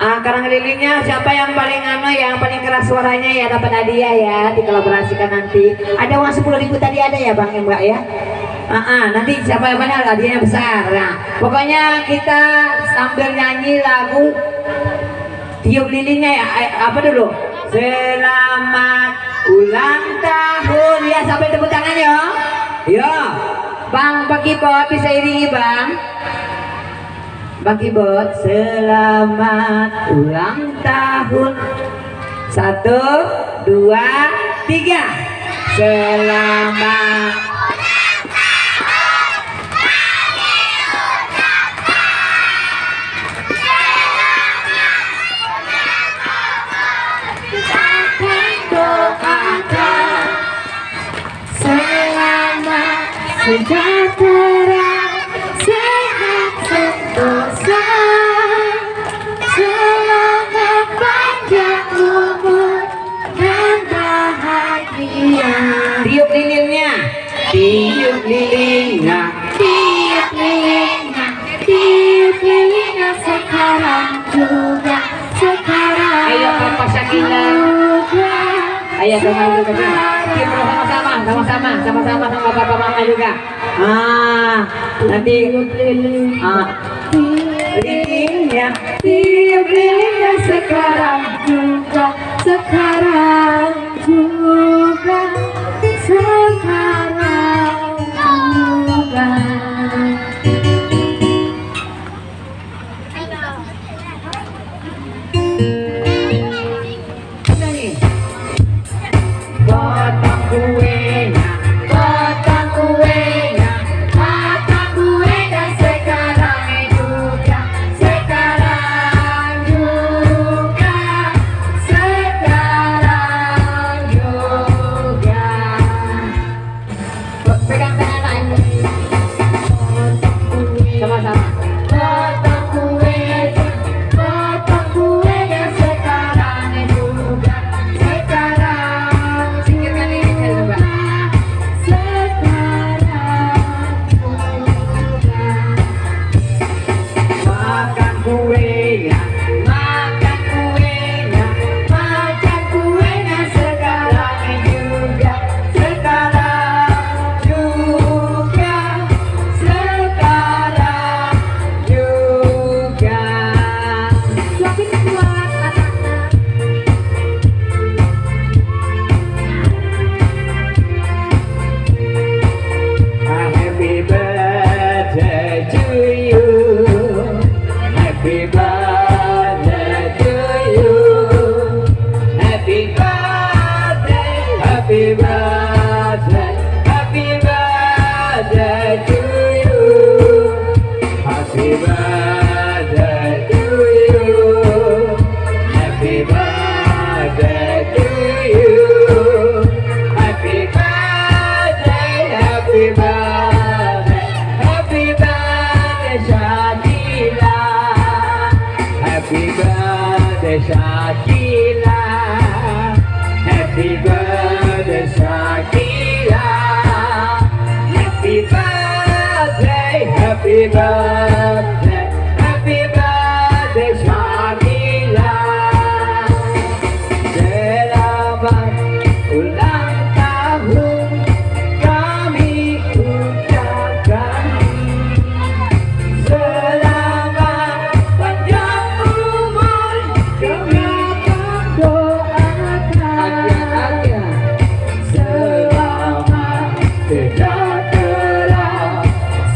Karang lilinnya siapa yang paling yang paling keras suaranya ya dapat hadiah ya, dikolaborasikan nanti. Ada uang 10.000 tadi ada ya Bang Mbak ya. Nanti siapa yang mana hadiahnya besar. Nah, pokoknya kita sambil nyanyi lagu tiup lilinnya ya. Apa dulu? Selamat ulang tahun ya, sampai tepuk tangan ya. Ya, Bang Pak Kibot bisa iringi Bang. Bang Kibot, selamat ulang tahun. 1, 2, 3. Selamat sejahtera, sehat sentosa, selamat panjang umur dan bahagia. Tiup lilinnya, tiup lilinnya, tiup lilinnya, tiup lilinnya sekarang juga, sekarang. Ayo Papa Syakila. Ayo sama-sama sama bapak mama juga. Nanti lilingnya, tiup lilingnya sekarang juga, sekarang juga, sekarang juga. Potong kuenya, potong kuenya, potong kuenya sekarang juga, sekarang juga, sekarang juga. Pegang tangan lain, sama-sama. Potong kuenya, potong kuenya sekarang juga, sekarang. Makan kuenya, makan kuenya, makan kuenya sekarang juga, sekarang juga, sekarang juga. Suapin kuat anak-anak. Happy birthday to you. Happy birthday to you. Happy birthday, happy birthday, happy birthday to you. Happy birthday to you. Happy birthday to you. Happy birthday, happy birthday, happy birthday Shakila. Happy birthday Shakila. Happy birthday Shakila. Happy birthday, happy birthday, happy birthday Shakila. Selamat ulang tahun kami ucapkan. Selamat panjang umur kami akan doakan. Selamat sejahtera,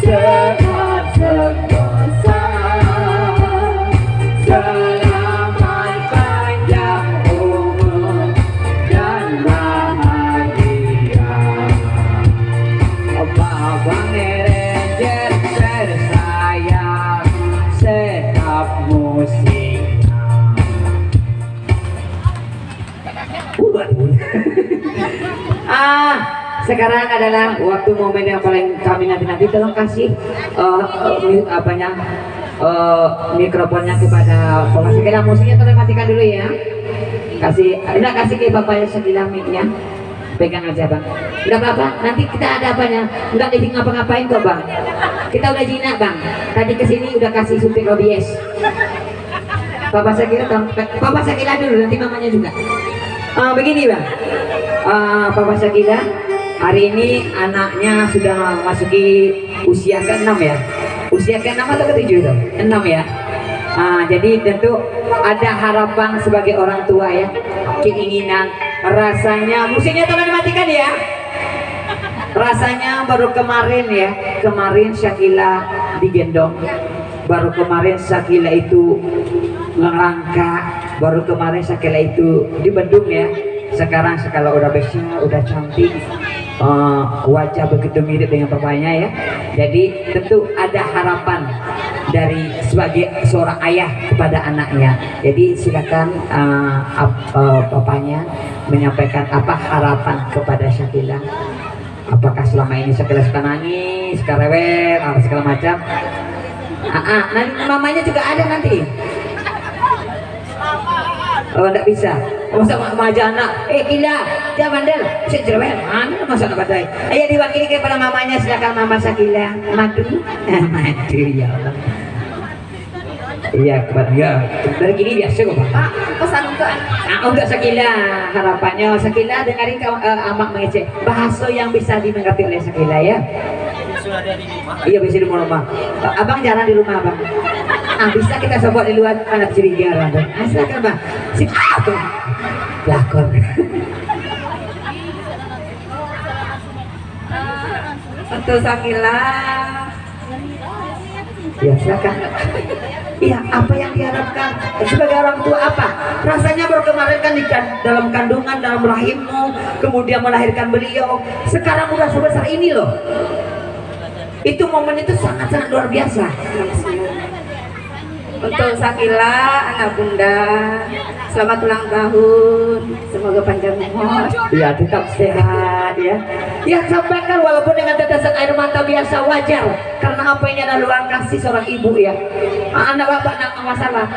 sehat sentosa, selamat panjang umur dan bahagia. Abang Ranger tersayang, setap musiknya. Sekarang adalah waktu momen yang paling kami nanti tolong kasih mikrofonnya kepada Bapak Syakila. Musiknya tolong matikan dulu ya. Kasih ke Bapak Syakila mic-nya. Pegang aja Bang. Enggak apa-apa, nanti kita ada apanya. Enggak jadi ngapa-ngapain kok Bang. Kita udah jinak Bang. Tadi kesini udah kasih supir OBS. Papa Sakila, Papa Sakila dulu nanti mamanya juga. Begini bang, Papa Sakila hari ini anaknya sudah masuki usia ke-6 ya, usia ke-6 atau ke-7 itu? 6 ya. Jadi tentu ada harapan sebagai orang tua ya, keinginan, rasanya musiknya tolong dimatikan ya. Rasanya baru kemarin ya, kemarin Syakila digendong, baru kemarin Syakila itu ngerangka, baru kemarin Syakila itu di Bandung ya. Sekarang Syakila udah besar, udah cantik, wajah begitu mirip dengan papanya ya. Jadi tentu ada harapan dari sebagai seorang ayah kepada anaknya. Jadi silakan papanya menyampaikan apa harapan kepada Syakila. Apakah selama ini Syakila suka nangis, suka rewel, apa segala macam? Nanti mamanya juga ada nanti. Oh, enggak bisa. Masa manja anak, Kila, jangan bandel, saya cerewet, mana masa nak badai. Ayo diwakili kepada mamanya, silakan Mama Syakila. Madu, madu ya Allah. Iya, kepada ya. Dari gini biasa kok Pak. Pesan untuk Untuk Syakila, harapannya Syakila dengarin amak mengecek bahasa yang bisa dimengerti oleh Syakila ya. Iya bisa di rumah. Abang jarang di rumah abang. Bisa kita coba di luar anak curiga abang. Silakan bang. Sip. Lakon. untuk Syakila. Ya silakan. Iya, apa yang diharapkan sebagai orang tua apa? Rasanya baru kemarin kan dalam kandungan, dalam rahimmu, kemudian melahirkan beliau. Sekarang udah sebesar ini loh. Itu momen itu sangat-sangat luar biasa. Untuk Syakila, anak bunda, selamat ulang tahun, semoga panjang umur. Ya tetap sehat ya. Ya sampaikan walaupun dengan tetesan air mata biasa wajar. Karena apa ini adalah luang kasih seorang ibu ya. Anak bapak nak masalah.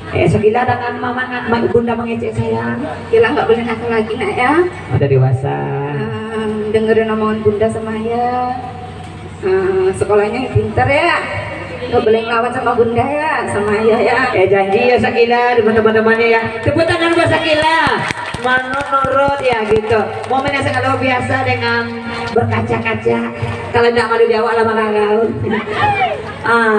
Syakila dengan mama bunda mengecek sayang. Syakila nggak boleh nakal lagi nak ya. Udah dewasa. Dengerin omongan bunda sama ya. Sekolahnya pintar ya. Nggak boleh ngelawan sama bunda ya, sama ayah ya. Janji ya Syakila di teman-temannya ya. Tepuk tangan buat Syakila. Menurut ya gitu. Momen yang sangat luar biasa dengan berkaca-kaca. Kalau tidak malu di awal lama gagal.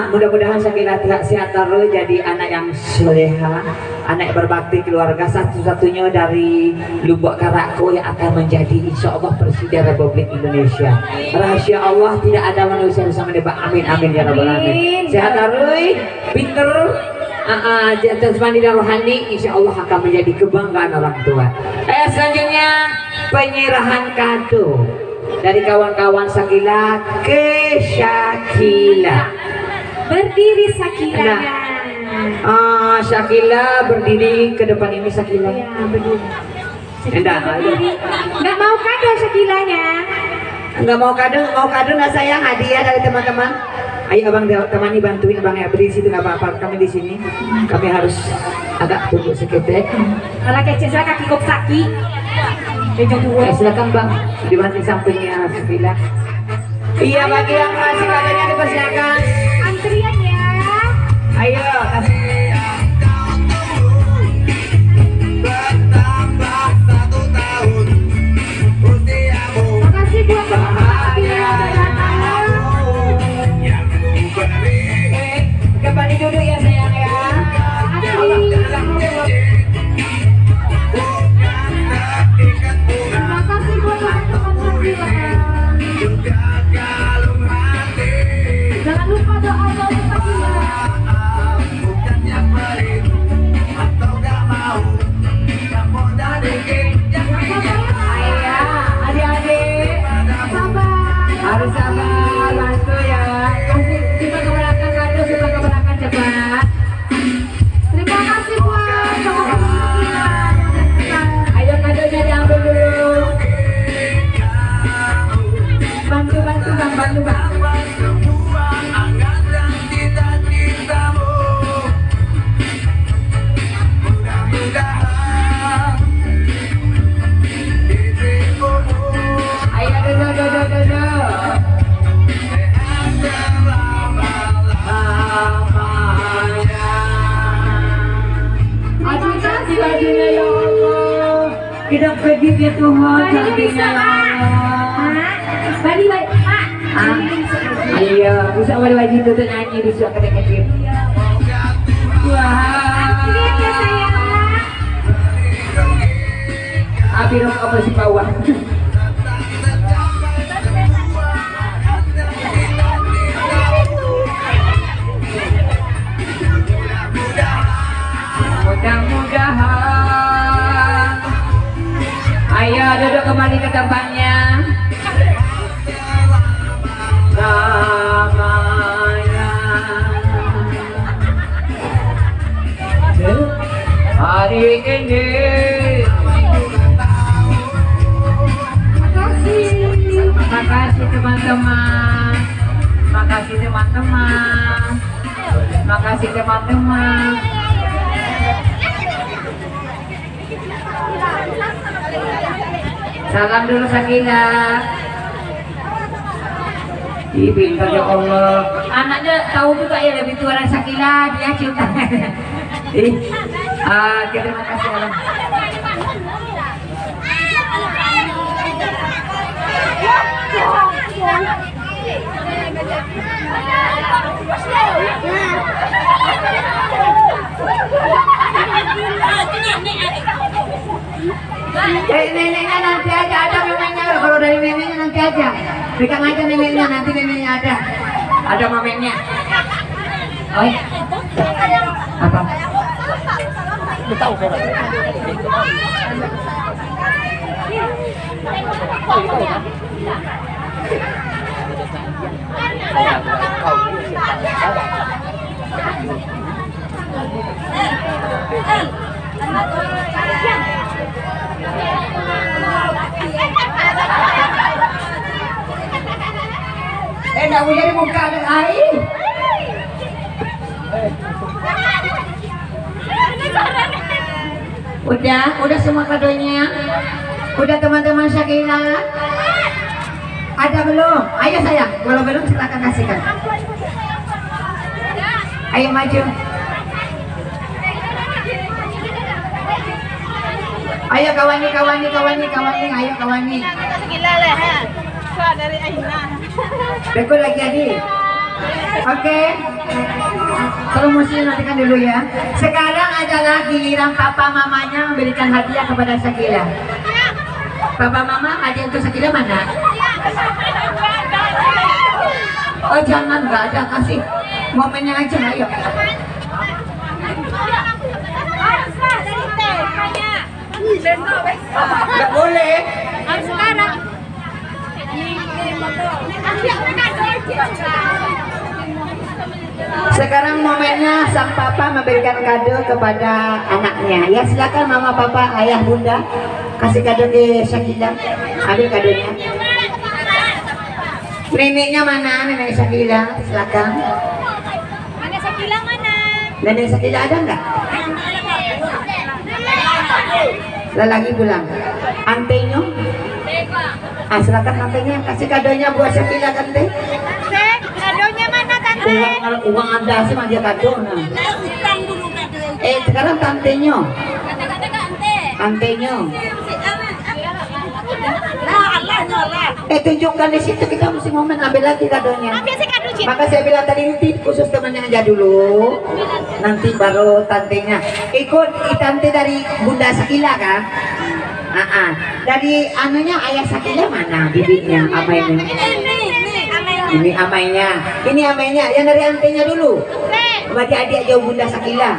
Mudah-mudahan Syakila sehat terus, jadi anak yang soleha, anak yang berbakti keluarga, satu-satunya dari Lubuk Karako yang akan menjadi insya Allah Presiden Republik Indonesia. Rahasia Allah tidak ada manusia bisa menebak. Amin amin ya rabbal alamin. Sehat terus, pinter, jasmani dan rohani, insya Allah akan menjadi kebanggaan orang tua. Selanjutnya penyerahan kado dari kawan-kawan Syakila ke Syakila. Berdiri Syakila. Syakila berdiri ke depan ini Syakila. Ya, berdiri. Berdiri. Nggak mau kado Syakilanya. Nggak mau kado nggak sayang, hadiah dari teman-teman. Ayo abang temani bantuin abang ya, beri situ nggak apa-apa, kami di sini. Kami harus agak tunduk seketek. Kalau kecil saya kaki kok saki. Silakan bang, dibantu sampingnya Syakila. Iya bagi yang masih katanya dipersilakan. Antrian ya. Ayo kasih. Makasih buat Bahagia kembali duduk ya sayang ya. Makasih buat teman-teman. Jangan lupa doa untuk Syakila. cantiknya ya Allah. Tidak kredit ya Tuhan, cantiknya ya Allah. Bali Pak. Iya, bisa wajib itu tuh nyanyi bisa kredit. Wah. Ya sayang. Abi dong apa si bawah. Mudah-mudahan ayo duduk kembali ke tempatnya. Namanya hari ini makasih teman-teman, makasih teman-teman, makasih teman-teman. Salam dulu Sakila. Ih, pintar ya Allah. Anaknya tahu juga ya lebih tua dari Sakila, dia cium tangan. Ih, terima kasih Allah. Neneknya nanti aja ada memangnya, kalau dari neneknya nanti aja. Berikan aja neneknya, nanti neneknya ada momennya. Oh iya. Apa? Tahu kok. Enggak boleh dibuka ada air. Udah semua kadonya. Udah teman-teman Syakila. Ada belum? Ayo sayang, kalau belum silakan kasihkan. Ayo maju. Ayo kawani, ayo kawani. Dari Aina. Bekul lagi adik. Oke. Promosi nantikan dulu ya. Sekarang adalah giliran papa mamanya memberikan hadiah kepada Sakila. Papa mama hadiah untuk Sakila mana? Oh jangan, nggak ada, kasih momennya aja, ayo. Nggak boleh. Sekarang. Sekarang momennya sang papa memberikan kado kepada anaknya. Ya silakan mama, papa, ayah, bunda kasih kado ke Sakila. Ambil kadonya. Neneknya mana? Nenek Sakila, silakan. Mana Sakila mana? Nenek Sakila ada nggak? Lagi pulang. Antenya? Silakan antenya. Kasih kadonya buat Sakila kan teh. Kadonya mana tante? Uang ada sih mah dia kado. Nah. Sekarang tantenya. Antenya. Tunjukkan di situ, kita mesti momen ambil lagi kadonya. Maka saya bilang tadi ini khusus temannya aja dulu, nanti baru tantenya. Ikut tante dari Bunda Sakila kan? Dari anunya ayah Sakila mana? Bibinya, amainya. Ini amainya, ini amainya. Yang dari antenya dulu. Berarti adik jauh Bunda Sakila.